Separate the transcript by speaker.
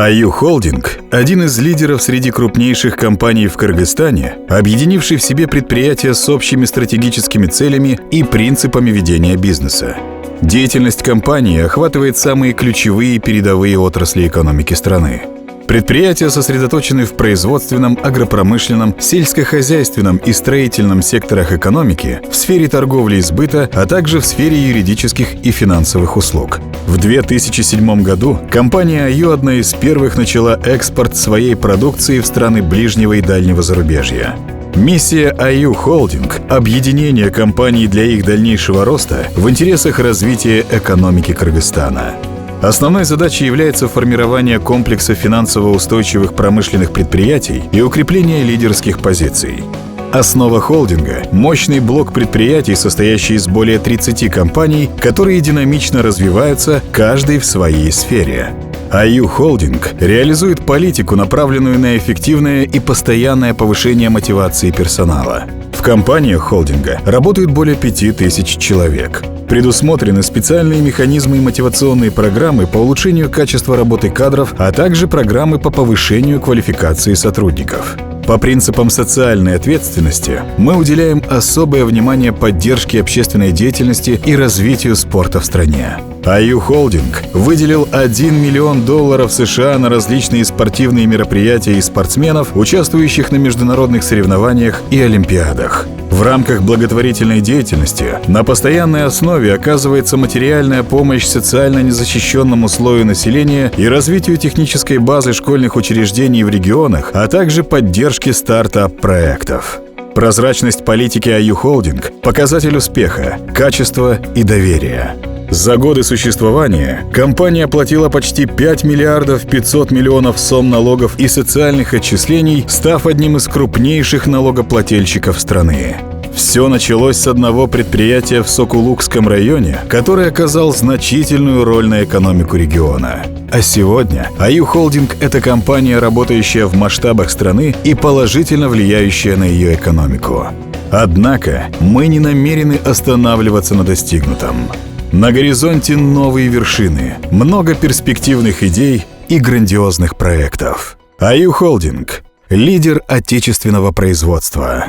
Speaker 1: АЮ Холдинг – один из лидеров среди крупнейших компаний в Кыргызстане, объединивший в себе предприятия с общими стратегическими целями и принципами ведения бизнеса. Деятельность компании охватывает самые ключевые передовые отрасли экономики страны. Предприятия сосредоточены в производственном, агропромышленном, сельскохозяйственном и строительном секторах экономики, в сфере торговли и сбыта, а также в сфере юридических и финансовых услуг. В 2007 году компания АЮ одна из первых начала экспорт своей продукции в страны ближнего и дальнего зарубежья. Миссия АЮ Холдинг – объединение компаний для их дальнейшего роста в интересах развития экономики Кыргызстана. Основной задачей является формирование комплекса финансово устойчивых промышленных предприятий и укрепление лидерских позиций. Основа холдинга – мощный блок предприятий, состоящий из более 30 компаний, которые динамично развиваются, каждый в своей сфере. АЮ Холдинг реализует политику, направленную на эффективное и постоянное повышение мотивации персонала. В компаниях холдинга работают более 5000 человек. Предусмотрены специальные механизмы и мотивационные программы по улучшению качества работы кадров, а также программы по повышению квалификации сотрудников. По принципам социальной ответственности мы уделяем особое внимание поддержке общественной деятельности и развитию спорта в стране. АЮ Холдинг выделил $1 миллион США на различные спортивные мероприятия и спортсменов, участвующих на международных соревнованиях и олимпиадах. В рамках благотворительной деятельности на постоянной основе оказывается материальная помощь социально незащищенному слою населения и развитию технической базы школьных учреждений в регионах, а также поддержки стартап-проектов. Прозрачность политики АЮ Холдинг – показатель успеха, качества и доверия. За годы существования компания оплатила почти 5 миллиардов 500 миллионов сом налогов и социальных отчислений, став одним из крупнейших налогоплательщиков страны. Все началось с одного предприятия в Сокулукском районе, который оказал значительную роль на экономику региона. А сегодня АЮ Холдинг – это компания, работающая в масштабах страны и положительно влияющая на ее экономику. Однако мы не намерены останавливаться на достигнутом. На горизонте новые вершины, много перспективных идей и грандиозных проектов. АЮ Холдинг – лидер отечественного производства.